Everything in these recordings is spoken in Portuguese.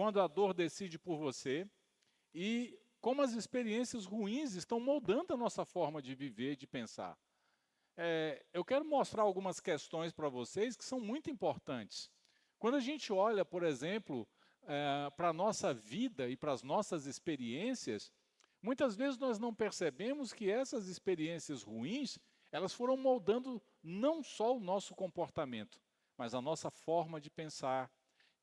quando a dor decide por você e como as experiências ruins estão moldando a nossa forma de viver, de pensar. Eu quero mostrar algumas questões para vocês que são muito importantes. Quando a gente olha, por exemplo, para a nossa vida e para as nossas experiências, muitas vezes nós não percebemos que essas experiências ruins, elas foram moldando não só o nosso comportamento, mas a nossa forma de pensar,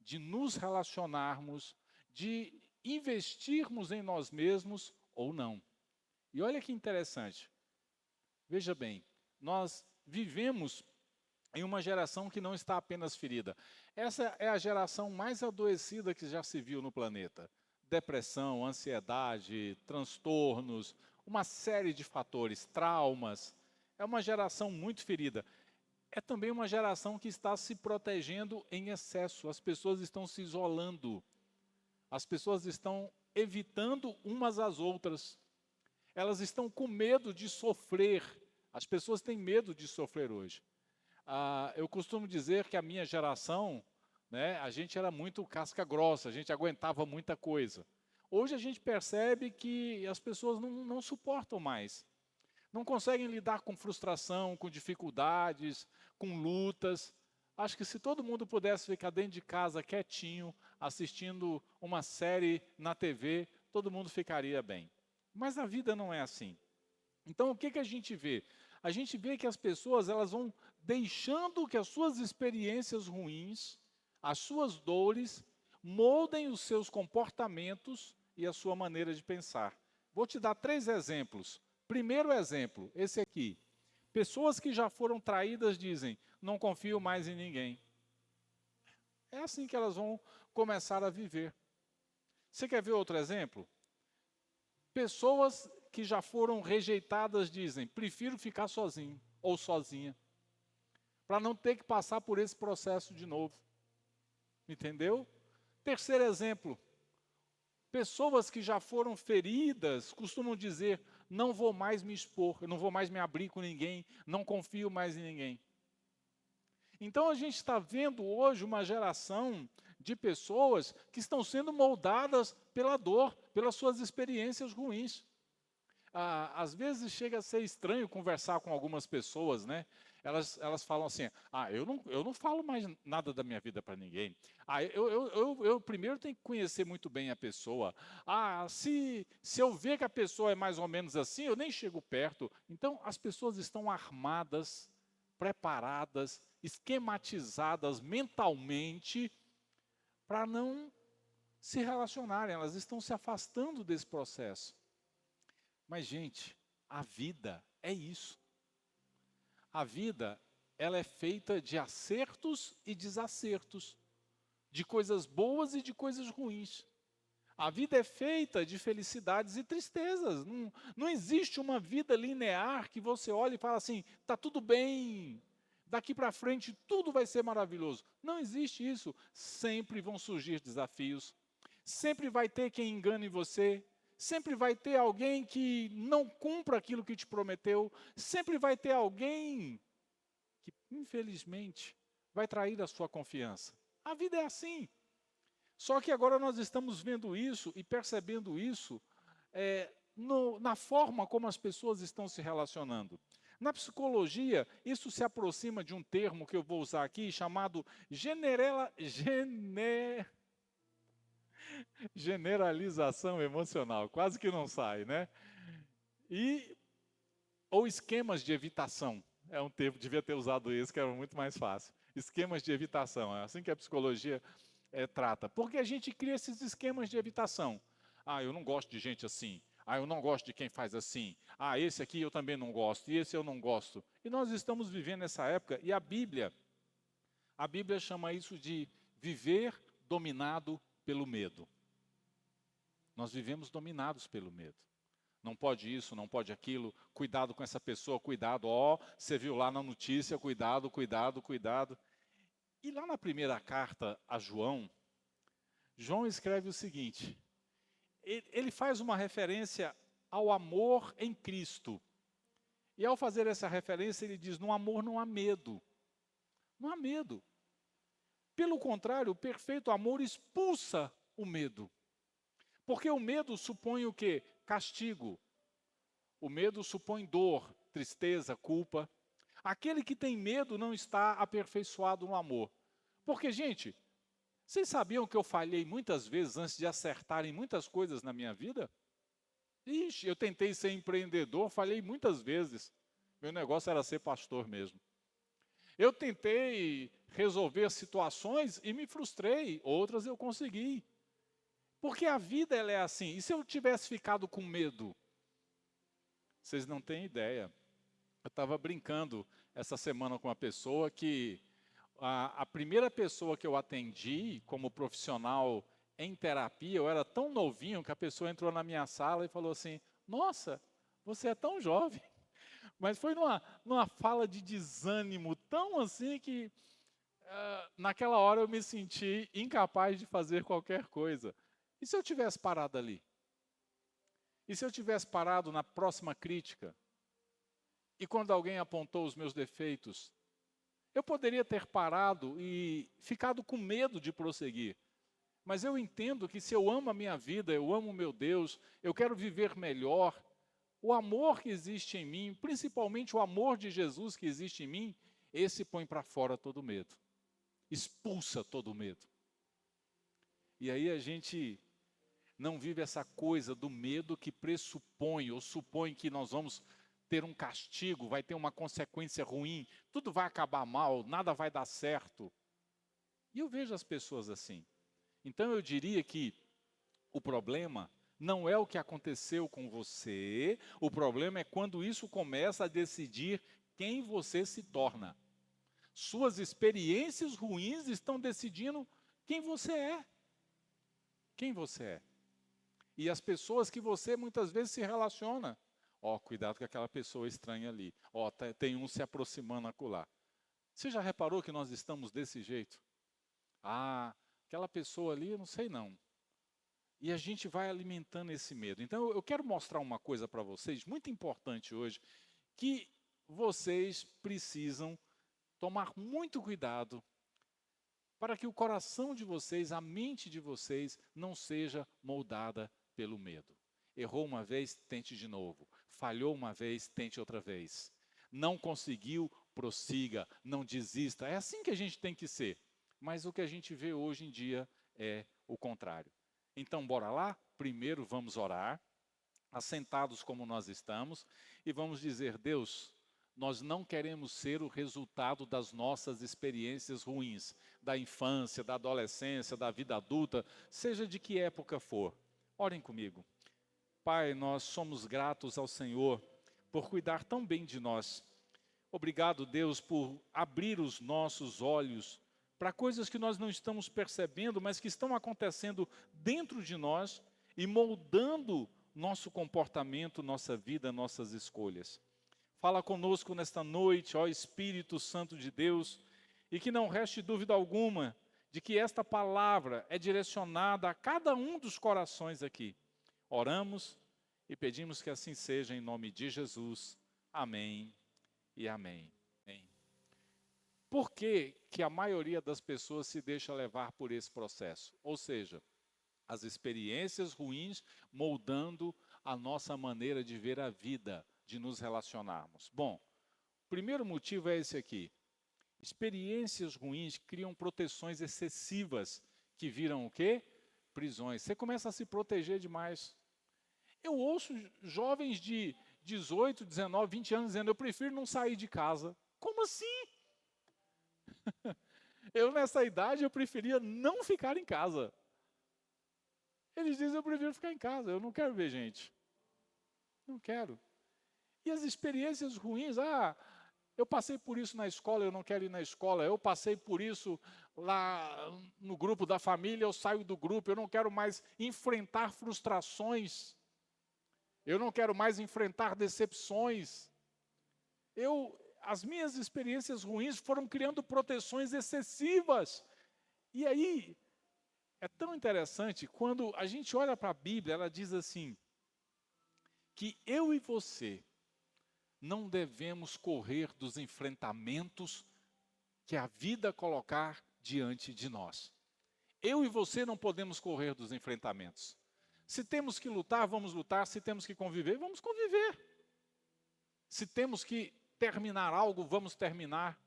de nos relacionarmos, de investirmos em nós mesmos ou não. E olha que interessante. Veja bem, nós vivemos em uma geração que não está apenas ferida. Essa é a geração mais adoecida que já se viu no planeta. Depressão, ansiedade, transtornos, uma série de fatores, traumas. É uma geração muito ferida. É também uma geração que está se protegendo em excesso. As pessoas estão se isolando. As pessoas estão evitando umas às outras. Elas estão com medo de sofrer. As pessoas têm medo de sofrer hoje. Eu costumo dizer que a minha geração, né, a gente era muito casca grossa, a gente aguentava muita coisa. Hoje a gente percebe que as pessoas não suportam mais. Não conseguem lidar com frustração, com dificuldades, com lutas. Acho que se todo mundo pudesse ficar dentro de casa quietinho, assistindo uma série na TV, todo mundo ficaria bem. Mas a vida não é assim. Então o que a gente vê? A gente vê que as pessoas elas vão deixando que as suas experiências ruins, as suas dores, moldem os seus comportamentos e a sua maneira de pensar. Vou te dar 3 exemplos. Primeiro exemplo, esse aqui. Pessoas que já foram traídas dizem, não confio mais em ninguém. É assim que elas vão começar a viver. Você quer ver outro exemplo? Pessoas que já foram rejeitadas dizem, prefiro ficar sozinho ou sozinha, para não ter que passar por esse processo de novo. Entendeu? Terceiro exemplo, pessoas que já foram feridas costumam dizer, não vou mais me expor, eu não vou mais me abrir com ninguém, não confio mais em ninguém. Então a gente está vendo hoje uma geração de pessoas que estão sendo moldadas pela dor, pelas suas experiências ruins. Às vezes chega a ser estranho conversar com algumas pessoas, né? Elas falam assim, eu não falo mais nada da minha vida para ninguém. Eu primeiro tenho que conhecer muito bem a pessoa. Se eu ver que a pessoa é mais ou menos assim, eu nem chego perto. Então, as pessoas estão armadas, preparadas, esquematizadas mentalmente para não se relacionarem. Elas estão se afastando desse processo. Mas, gente, a vida é isso. A vida, ela é feita de acertos e desacertos, de coisas boas e de coisas ruins. A vida é feita de felicidades e tristezas. Não existe uma vida linear que você olha e fala assim, está tudo bem, daqui para frente tudo vai ser maravilhoso. Não existe isso. Sempre vão surgir desafios. Sempre vai ter quem engane você. Sempre vai ter alguém que não cumpra aquilo que te prometeu. Sempre vai ter alguém que, infelizmente, vai trair a sua confiança. A vida é assim. Só que agora nós estamos vendo isso e percebendo isso na forma como as pessoas estão se relacionando. Na psicologia, isso se aproxima de um termo que eu vou usar aqui, chamado generalização emocional. Quase que não sai, né? Ou esquemas de evitação. É um termo, devia ter usado esse, que era muito mais fácil. Esquemas de evitação, é assim que a psicologia trata. Porque a gente cria esses esquemas de evitação. Eu não gosto de gente assim. Eu não gosto de quem faz assim. Esse aqui eu também não gosto, e esse eu não gosto. E nós estamos vivendo essa época, e a Bíblia chama isso de viver dominado pelo medo. Nós vivemos dominados pelo medo. Não pode isso, não pode aquilo, cuidado com essa pessoa, cuidado, você viu lá na notícia, cuidado, cuidado, cuidado. E lá na primeira carta a João, João escreve o seguinte, ele faz uma referência ao amor em Cristo. E ao fazer essa referência, ele diz, no amor não há medo. Não há medo. Pelo contrário, o perfeito amor expulsa O medo. Porque o medo supõe o quê? Castigo. O medo supõe dor, tristeza, culpa. Aquele que tem medo não está aperfeiçoado no amor. Porque, gente, vocês sabiam que eu falhei muitas vezes antes de acertar em muitas coisas na minha vida? Ixi, eu tentei ser empreendedor, falhei muitas vezes. Meu negócio era ser pastor mesmo. Eu tentei resolver situações e me frustrei, outras eu consegui. Porque a vida ela é assim. E se eu tivesse ficado com medo? Vocês não têm ideia. Eu estava brincando essa semana com uma pessoa que a primeira pessoa que eu atendi como profissional em terapia, eu era tão novinho que a pessoa entrou na minha sala e falou assim: Nossa, você é tão jovem. Mas foi numa fala de desânimo tão assim que naquela hora eu me senti incapaz de fazer qualquer coisa. E se eu tivesse parado ali? E se eu tivesse parado na próxima crítica? E quando alguém apontou os meus defeitos? Eu poderia ter parado e ficado com medo de prosseguir. Mas eu entendo que se eu amo a minha vida, eu amo o meu Deus, eu quero viver melhor, o amor que existe em mim, principalmente o amor de Jesus que existe em mim, esse põe para fora todo medo. Expulsa todo medo. E aí a gente não vive essa coisa do medo que pressupõe ou supõe que nós vamos ter um castigo, vai ter uma consequência ruim, tudo vai acabar mal, nada vai dar certo. E eu vejo as pessoas assim. Então eu diria que o problema não é o que aconteceu com você, o problema é quando isso começa a decidir quem você se torna. Suas experiências ruins estão decidindo quem você é. Quem você é. E as pessoas que você muitas vezes se relaciona. Ó, cuidado com aquela pessoa estranha ali. Ó, tem um se aproximando acolá. Você já reparou que nós estamos desse jeito? Ah, aquela pessoa ali, eu não sei não. E a gente vai alimentando esse medo. Então, eu quero mostrar uma coisa para vocês, muito importante hoje, que vocês precisam tomar muito cuidado para que o coração de vocês, a mente de vocês, não seja moldada pelo medo. Errou uma vez, tente de novo. Falhou uma vez, tente outra vez. Não conseguiu, prossiga, não desista. É assim que a gente tem que ser. Mas o que a gente vê hoje em dia é o contrário. Então, bora lá? Primeiro vamos orar, assentados como nós estamos, e vamos dizer: Deus, nós não queremos ser o resultado das nossas experiências ruins, da infância, da adolescência, da vida adulta, seja de que época for. Orem comigo. Pai, nós somos gratos ao Senhor por cuidar tão bem de nós. Obrigado, Deus, por abrir os nossos olhos para coisas que nós não estamos percebendo, mas que estão acontecendo dentro de nós e moldando nosso comportamento, nossa vida, nossas escolhas. Fala conosco nesta noite, ó Espírito Santo de Deus, e que não reste dúvida alguma de que esta palavra é direcionada a cada um dos corações aqui. Oramos e pedimos que assim seja em nome de Jesus. Amém e amém. Amém. Por que que a maioria das pessoas se deixa levar por esse processo? Ou seja, as experiências ruins moldando a nossa maneira de ver a vida, de nos relacionarmos. Bom, o primeiro motivo é esse aqui. Experiências ruins criam proteções excessivas que viram o quê? Prisões. Você começa a se proteger demais. Eu ouço jovens de 18, 19, 20 anos dizendo: eu prefiro não sair de casa. Como assim? Eu nessa idade eu preferia não ficar em casa. Eles dizem: eu prefiro ficar em casa, eu não quero ver gente. Não quero. E as experiências ruins, eu passei por isso na escola, eu não quero ir na escola. Eu passei por isso lá no grupo da família, eu saio do grupo, eu não quero mais enfrentar frustrações. Eu não quero mais enfrentar decepções. As minhas experiências ruins foram criando proteções excessivas. E aí, é tão interessante, quando a gente olha para a Bíblia, ela diz assim, que eu e você não devemos correr dos enfrentamentos que a vida colocar diante de nós. Eu e você não podemos correr dos enfrentamentos. Se temos que lutar, vamos lutar. Se temos que conviver, vamos conviver. Se temos que terminar algo, vamos terminar,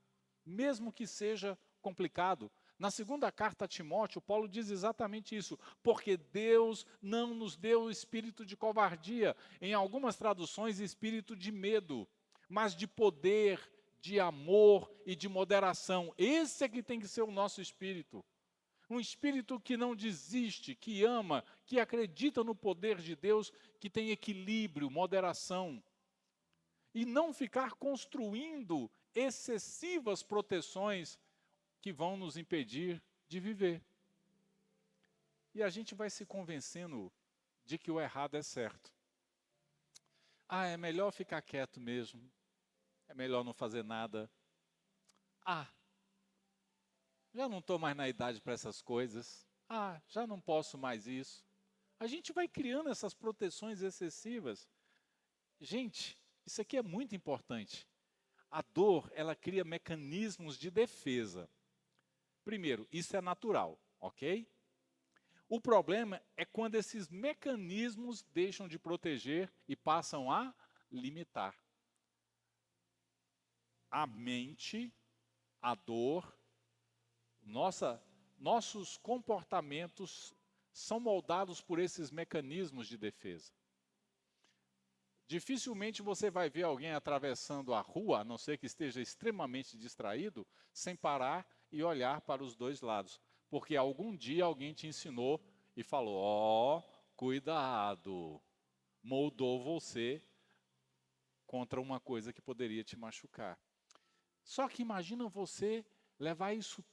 mesmo que seja complicado. Na segunda carta a Timóteo, Paulo diz exatamente isso, porque Deus não nos deu o espírito de covardia, em algumas traduções, espírito de medo, mas de poder, de amor e de moderação. Esse é que tem que ser o nosso espírito. Um espírito que não desiste, que ama, que acredita no poder de Deus, que tem equilíbrio, moderação. E não ficar construindo excessivas proteções que vão nos impedir de viver. E a gente vai se convencendo de que o errado é certo. Ah, é melhor ficar quieto mesmo. É melhor não fazer nada. Ah, já não estou mais na idade para essas coisas. Ah, já não posso mais isso. A gente vai criando essas proteções excessivas. Gente, isso aqui é muito importante. A dor, ela cria mecanismos de defesa. Primeiro, isso é natural, ok? O problema é quando esses mecanismos deixam de proteger e passam a limitar. A mente, a dor, nossos comportamentos são moldados por esses mecanismos de defesa. Dificilmente você vai ver alguém atravessando a rua, a não ser que esteja extremamente distraído, sem parar e olhar para os dois lados. Porque algum dia alguém te ensinou e falou, ó, cuidado, moldou você contra uma coisa que poderia te machucar. Só que imagina você levar isso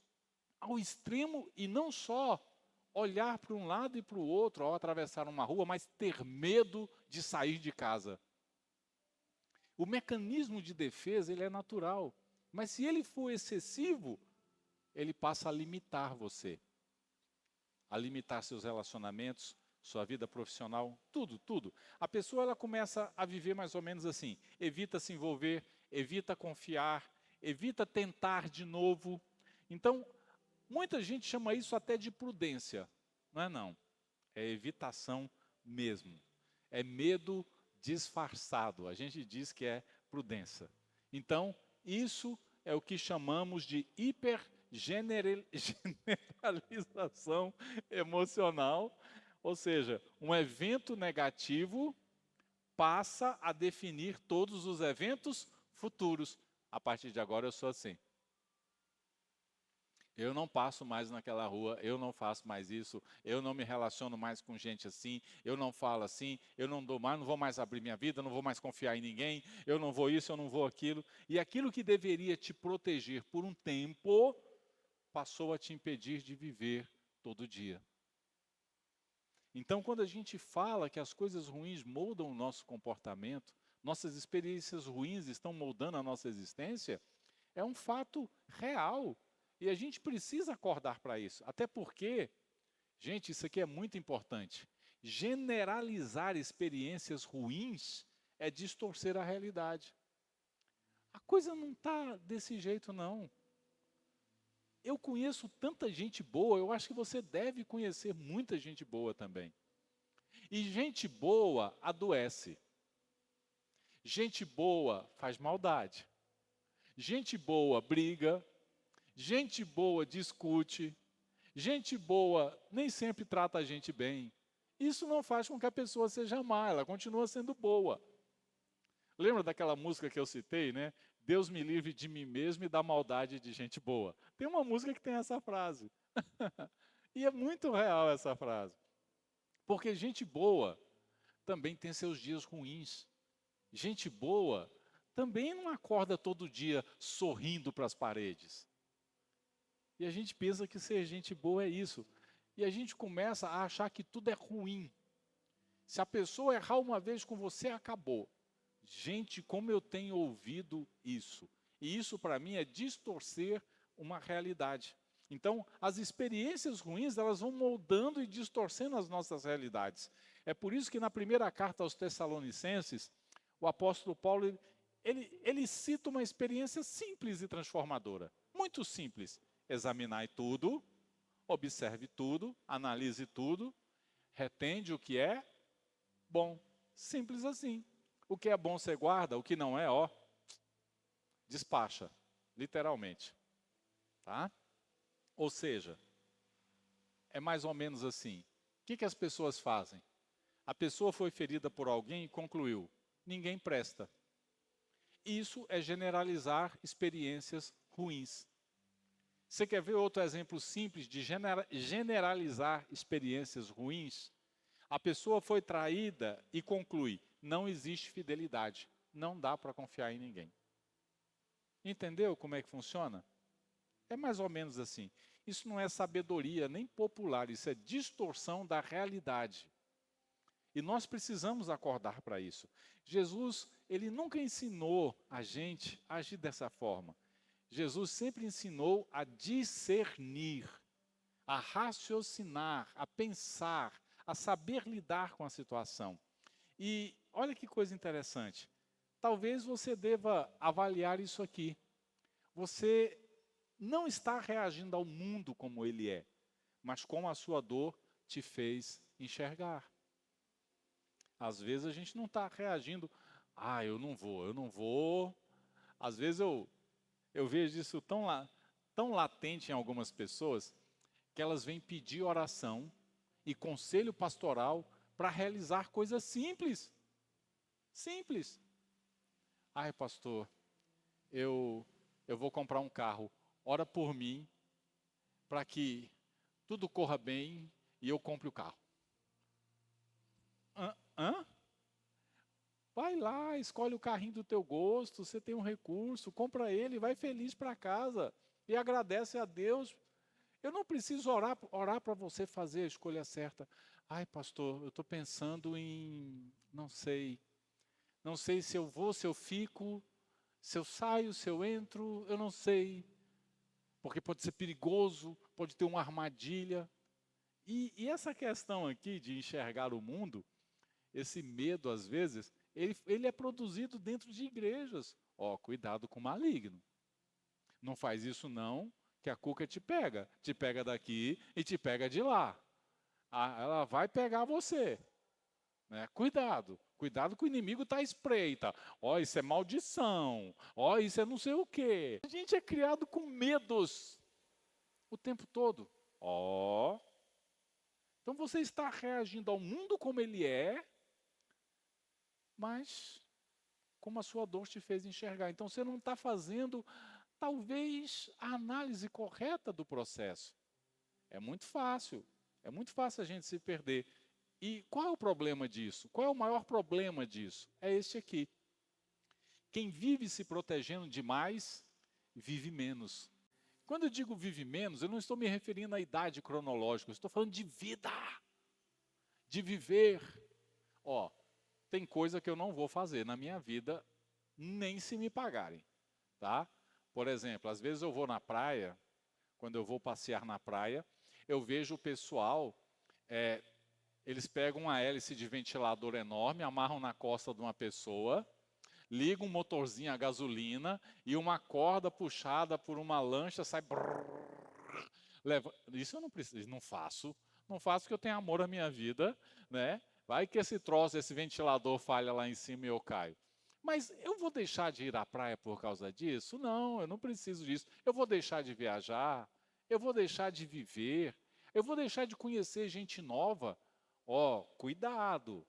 ao extremo e não só olhar para um lado e para o outro ao atravessar uma rua, mas ter medo de sair de casa. O mecanismo de defesa, ele é natural, mas se ele for excessivo, ele passa a limitar você, a limitar seus relacionamentos, sua vida profissional, tudo, tudo. A pessoa ela começa a viver mais ou menos assim, evita se envolver, evita confiar, evita tentar de novo. Então, muita gente chama isso até de prudência. Não é não. É evitação mesmo. É medo disfarçado. A gente diz que é prudência. Então, isso é o que chamamos de hipergeneralização emocional. Ou seja, um evento negativo passa a definir todos os eventos futuros. A partir de agora eu sou assim. Eu não passo mais naquela rua, eu não faço mais isso, eu não me relaciono mais com gente assim, eu não falo assim, eu não dou mais, não vou mais abrir minha vida, não vou mais confiar em ninguém, eu não vou isso, eu não vou aquilo. E aquilo que deveria te proteger por um tempo, passou a te impedir de viver todo dia. Então, quando a gente fala que as coisas ruins moldam o nosso comportamento, nossas experiências ruins estão moldando a nossa existência, é um fato real. E a gente precisa acordar para isso. Até porque, gente, isso aqui é muito importante. Generalizar experiências ruins é distorcer a realidade. A coisa não está desse jeito, não. Eu conheço tanta gente boa, eu acho que você deve conhecer muita gente boa também. E gente boa adoece. Gente boa faz maldade. Gente boa briga. Gente boa discute, gente boa nem sempre trata a gente bem. Isso não faz com que a pessoa seja má, ela continua sendo boa. Lembra daquela música que eu citei, né? Deus me livre de mim mesmo e da maldade de gente boa. Tem uma música que tem essa frase. E é muito real essa frase. Porque gente boa também tem seus dias ruins. Gente boa também não acorda todo dia sorrindo para as paredes. E a gente pensa que ser gente boa é isso. E a gente começa a achar que tudo é ruim. Se a pessoa errar uma vez com você, acabou. Gente, como eu tenho ouvido isso. E isso para mim é distorcer uma realidade. Então, as experiências ruins, elas vão moldando e distorcendo as nossas realidades. É por isso que na primeira carta aos Tessalonicenses, o apóstolo Paulo, ele cita uma experiência simples e transformadora. Muito simples. Examinai tudo, observe tudo, analise tudo, retende o que é bom. Simples assim. O que é bom você guarda, o que não é, ó, despacha, literalmente. Tá? Ou seja, é mais ou menos assim. O que as pessoas fazem? A pessoa foi ferida por alguém e concluiu: ninguém presta. Isso é generalizar experiências ruins. Você quer ver outro exemplo simples de generalizar experiências ruins? A pessoa foi traída e conclui: não existe fidelidade, não dá para confiar em ninguém. Entendeu como é que funciona? É mais ou menos assim. Isso não é sabedoria nem popular, isso é distorção da realidade. E nós precisamos acordar para isso. Jesus, ele nunca ensinou a gente a agir dessa forma. Jesus sempre ensinou a discernir, a raciocinar, a pensar, a saber lidar com a situação. E olha que coisa interessante. Talvez você deva avaliar isso aqui. Você não está reagindo ao mundo como ele é, mas como a sua dor te fez enxergar. Às vezes a gente não está reagindo, eu não vou. Às vezes eu vejo isso tão latente em algumas pessoas, que elas vêm pedir oração e conselho pastoral para realizar coisas simples. Simples. Ai, pastor, eu vou comprar um carro. Ora por mim, para que tudo corra bem e eu compre o carro. Hã? Vai lá, escolhe o carrinho do teu gosto, você tem um recurso, compra ele, vai feliz para casa e agradece a Deus. Eu não preciso orar para você fazer a escolha certa. Ai, pastor, eu estou pensando em, não sei se eu vou, se eu fico, se eu saio, se eu entro, eu não sei. Porque pode ser perigoso, pode ter uma armadilha. E essa questão aqui de enxergar o mundo, esse medo às vezes, ele é produzido dentro de igrejas. Ó, cuidado com o maligno. Não faz isso não, que a cuca te pega daqui e te pega de lá. Ela vai pegar você. Né? Cuidado que o inimigo está à espreita. Ó, isso é maldição. Ó, isso é não sei o quê. A gente é criado com medos o tempo todo. Ó. Então você está reagindo ao mundo como ele é, mas como a sua dor te fez enxergar. Então você não está fazendo, talvez, a análise correta do processo. É muito fácil a gente se perder. E qual é o problema disso? Qual é o maior problema disso? É este aqui. Quem vive se protegendo demais, vive menos. Quando eu digo vive menos, eu não estou me referindo à idade cronológica, eu estou falando de vida, de viver. Ó, tem coisa que eu não vou fazer na minha vida, nem se me pagarem, tá? Por exemplo, às vezes eu vou na praia, quando eu vou passear na praia, eu vejo o pessoal, eles pegam uma hélice de ventilador enorme, amarram na costa de uma pessoa, ligam um motorzinho a gasolina e uma corda puxada por uma lancha sai. Isso eu não preciso, não faço porque eu tenho amor à minha vida, né? Vai que esse troço, esse ventilador falha lá em cima e eu caio. Mas eu vou deixar de ir à praia por causa disso? Não, eu não preciso disso. Eu vou deixar de viajar, eu vou deixar de viver, eu vou deixar de conhecer gente nova. Ó, cuidado,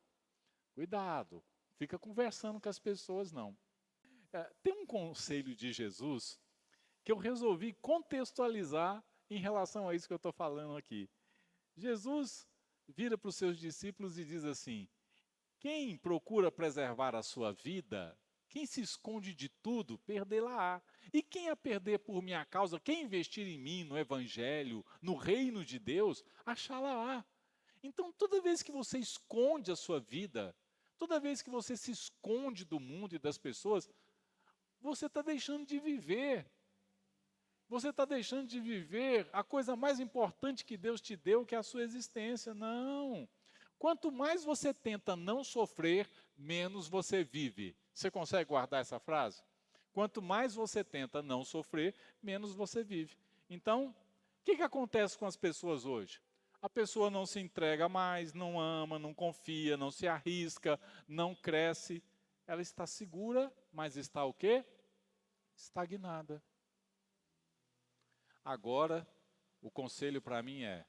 cuidado. Fica conversando com as pessoas, não. Tem um conselho de Jesus que eu resolvi contextualizar em relação a isso que eu estou falando aqui. Jesus vira para os seus discípulos e diz assim: quem procura preservar a sua vida, quem se esconde de tudo, perdê-la-á. E quem a perder por minha causa, quem investir em mim, no Evangelho, no reino de Deus, achá-la-á. Então, toda vez que você esconde a sua vida, toda vez que você se esconde do mundo e das pessoas, você está deixando de viver. Você está deixando de viver a coisa mais importante que Deus te deu, que é a sua existência. Não. Quanto mais você tenta não sofrer, menos você vive. Você consegue guardar essa frase? Quanto mais você tenta não sofrer, menos você vive. Então, que acontece com as pessoas hoje? A pessoa não se entrega mais, não ama, não confia, não se arrisca, não cresce. Ela está segura, mas está o quê? Estagnada. Agora, o conselho para mim é,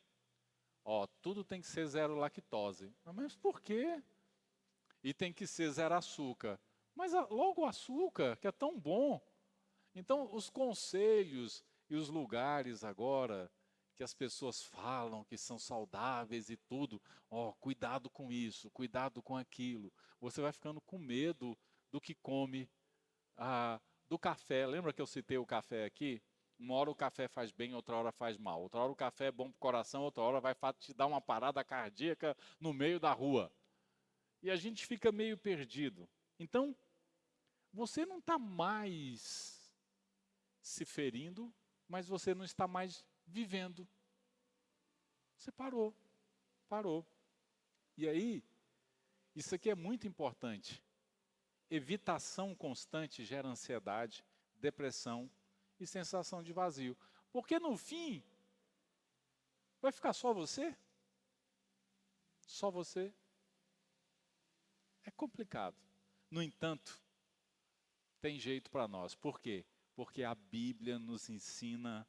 tudo tem que ser zero lactose. Mas por quê? E tem que ser zero açúcar. Mas logo o açúcar, que é tão bom. Então, os conselhos e os lugares agora que as pessoas falam que são saudáveis e tudo, cuidado com isso, cuidado com aquilo. Você vai ficando com medo do que come, do café. Lembra que eu citei o café aqui? Uma hora o café faz bem, outra hora faz mal. Outra hora o café é bom para o coração, outra hora vai te dar uma parada cardíaca no meio da rua. E a gente fica meio perdido. Então, você não está mais se ferindo, mas você não está mais vivendo. Você parou. E aí, isso aqui é muito importante. Evitação constante gera ansiedade, depressão e sensação de vazio. Porque no fim, vai ficar só você? Só você? É complicado. No entanto, tem jeito para nós. Por quê? Porque a Bíblia nos ensina,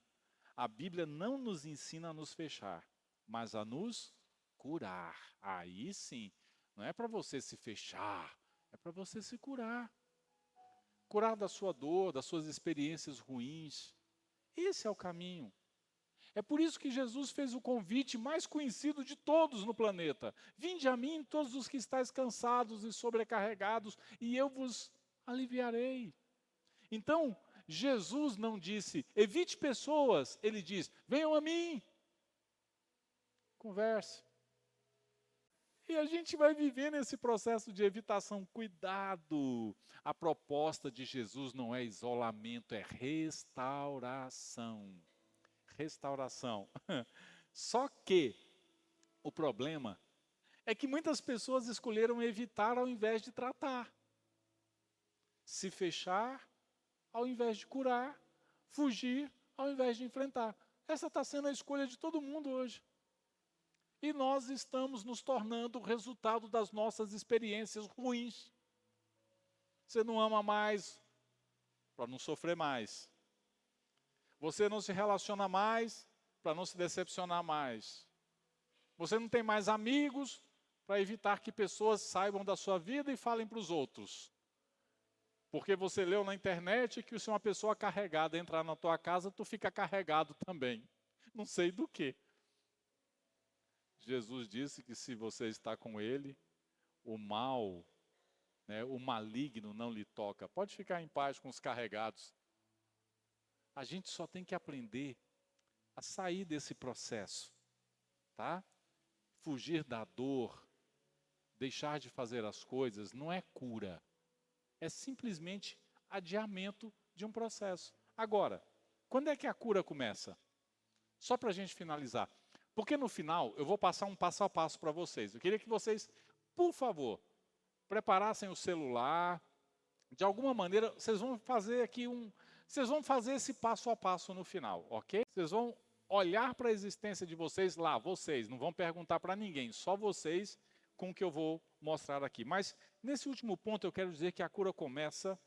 a Bíblia não nos ensina a nos fechar, mas a nos curar. Aí sim, não é para você se fechar, é para você se curar. Curar da sua dor, das suas experiências ruins. Esse é o caminho. É por isso que Jesus fez o convite mais conhecido de todos no planeta. Vinde a mim todos os que estáis cansados e sobrecarregados, e eu vos aliviarei. Então, Jesus não disse, evite pessoas, ele diz, venham a mim. Converse. E a gente vai viver nesse processo de evitação. Cuidado! A proposta de Jesus não é isolamento, é restauração. Restauração. Só que o problema é que muitas pessoas escolheram evitar ao invés de tratar. Se fechar ao invés de curar. Fugir ao invés de enfrentar. Essa está sendo a escolha de todo mundo hoje. E nós estamos nos tornando o resultado das nossas experiências ruins. Você não ama mais para não sofrer mais. Você não se relaciona mais para não se decepcionar mais. Você não tem mais amigos para evitar que pessoas saibam da sua vida e falem para os outros. Porque você leu na internet que se uma pessoa carregada entrar na tua casa, tu fica carregado também. Não sei do que. Jesus disse que se você está com ele, o mal, o maligno não lhe toca. Pode ficar em paz com os carregados. A gente só tem que aprender a sair desse processo, tá? Fugir da dor, deixar de fazer as coisas, não é cura. É simplesmente adiamento de um processo. Agora, quando é que a cura começa? Só para a gente finalizar. Porque no final, eu vou passar um passo a passo para vocês. Eu queria que vocês, por favor, preparassem o celular. De alguma maneira, vocês vão fazer vocês vão fazer esse passo a passo no final, ok? Vocês vão olhar para a existência de vocês lá, vocês, não vão perguntar para ninguém, só vocês com o que eu vou mostrar aqui. Mas, nesse último ponto, eu quero dizer que a cura começa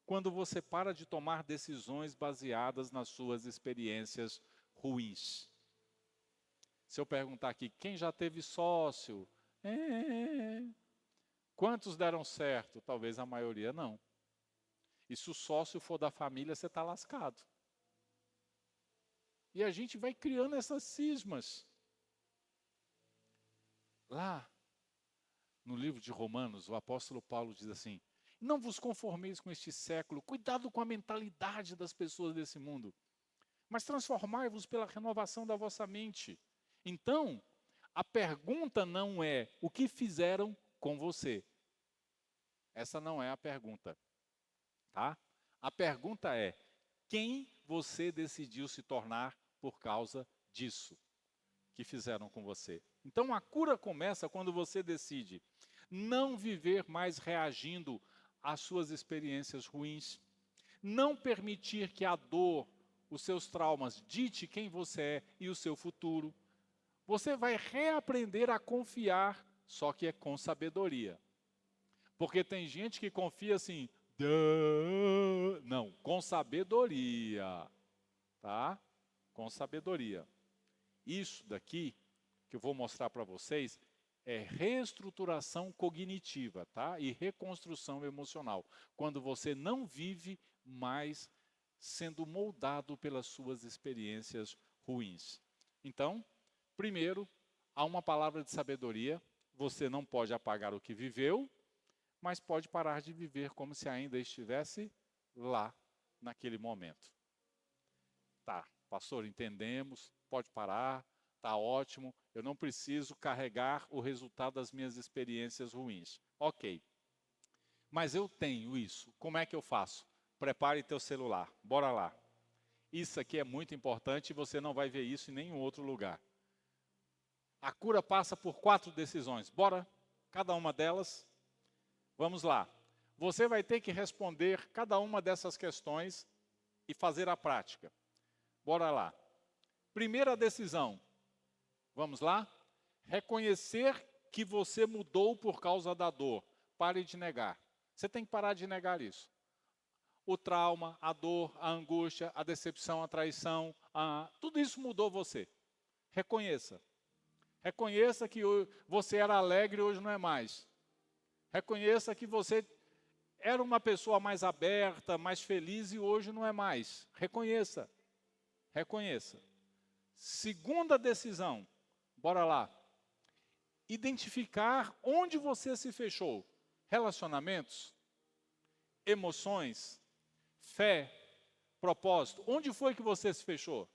quando você para de tomar decisões baseadas nas suas experiências ruins. Se eu perguntar aqui, quem já teve sócio? Quantos deram certo? Talvez a maioria não. E se o sócio for da família, você está lascado. E a gente vai criando essas cismas. Lá, no livro de Romanos, o apóstolo Paulo diz assim, não vos conformeis com este século, cuidado com a mentalidade das pessoas desse mundo, mas transformai-vos pela renovação da vossa mente. Então, a pergunta não é o que fizeram com você. Essa não é a pergunta, tá? A pergunta é quem você decidiu se tornar por causa disso que fizeram com você. Então a cura começa quando você decide não viver mais reagindo às suas experiências ruins, não permitir que a dor os seus traumas, dite quem você é e o seu futuro. Você vai reaprender a confiar, só que é com sabedoria. Porque tem gente que confia assim, "Duh". Não, com sabedoria, tá? Com sabedoria. Isso daqui, que eu vou mostrar para vocês, é reestruturação cognitiva, tá? E reconstrução emocional. Quando você não vive mais sendo moldado pelas suas experiências ruins. Então, primeiro, há uma palavra de sabedoria. Você não pode apagar o que viveu, mas pode parar de viver como se ainda estivesse lá, naquele momento. Tá, pastor, entendemos, pode parar, tá ótimo, eu não preciso carregar o resultado das minhas experiências ruins. Ok, mas eu tenho isso, como é que eu faço? Prepare teu celular, bora lá. Isso aqui é muito importante e você não vai ver isso em nenhum outro lugar. A cura passa por 4 decisões, bora? Cada uma delas. Vamos lá. Você vai ter que responder cada uma dessas questões e fazer a prática. Bora lá. Primeira decisão. Vamos lá? Reconhecer que você mudou por causa da dor. Pare de negar. Você tem que parar de negar isso. O trauma, a dor, a angústia, a decepção, a traição, tudo isso mudou você. Reconheça. Reconheça que você era alegre e hoje não é mais. Reconheça que você era uma pessoa mais aberta, mais feliz e hoje não é mais. Reconheça. Reconheça. Segunda decisão. Bora lá. Identificar onde você se fechou. Relacionamentos, emoções, fé, propósito. Onde foi que você se fechou?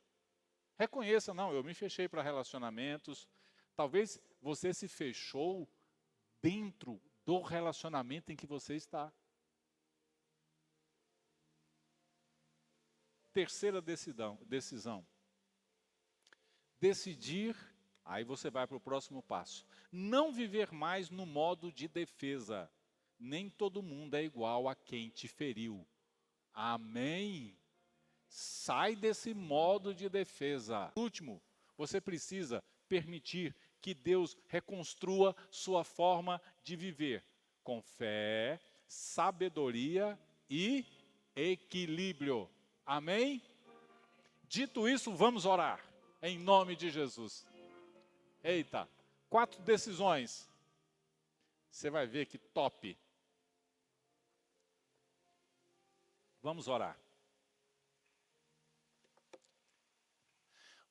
Reconheça, não, eu me fechei para relacionamentos. Talvez você se fechou dentro do relacionamento em que você está. Terceira decisão. Decidir, aí você vai para o próximo passo. Não viver mais no modo de defesa. Nem todo mundo é igual a quem te feriu. Amém? Sai desse modo de defesa. Último, você precisa permitir que Deus reconstrua sua forma de viver. Com fé, sabedoria e equilíbrio. Amém? Dito isso, vamos orar. Em nome de Jesus. Eita, 4 decisões. Você vai ver que top. Vamos orar.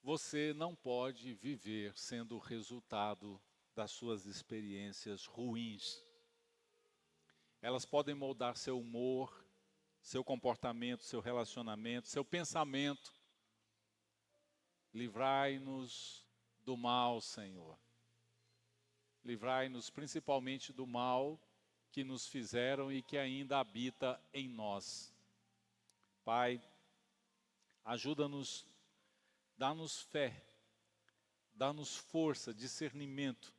Você não pode viver sendo o resultado das suas experiências ruins. Elas podem moldar seu humor, seu comportamento, seu relacionamento, seu pensamento. Livrai-nos do mal, Senhor. Livrai-nos principalmente do mal que nos fizeram e que ainda habita em nós. Pai, ajuda-nos, dá-nos fé, dá-nos força, discernimento,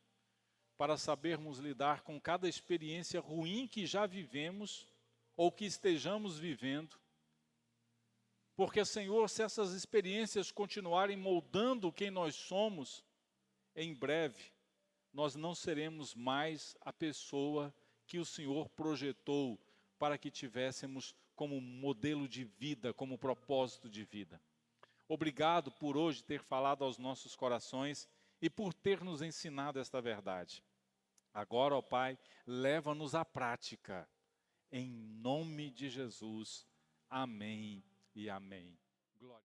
para sabermos lidar com cada experiência ruim que já vivemos ou que estejamos vivendo. Porque, Senhor, se essas experiências continuarem moldando quem nós somos, em breve nós não seremos mais a pessoa que o Senhor projetou para que tivéssemos como modelo de vida, como propósito de vida. Obrigado por hoje ter falado aos nossos corações e por ter nos ensinado esta verdade. Agora, ó Pai, leva-nos à prática. Em nome de Jesus. Amém e amém. Glória.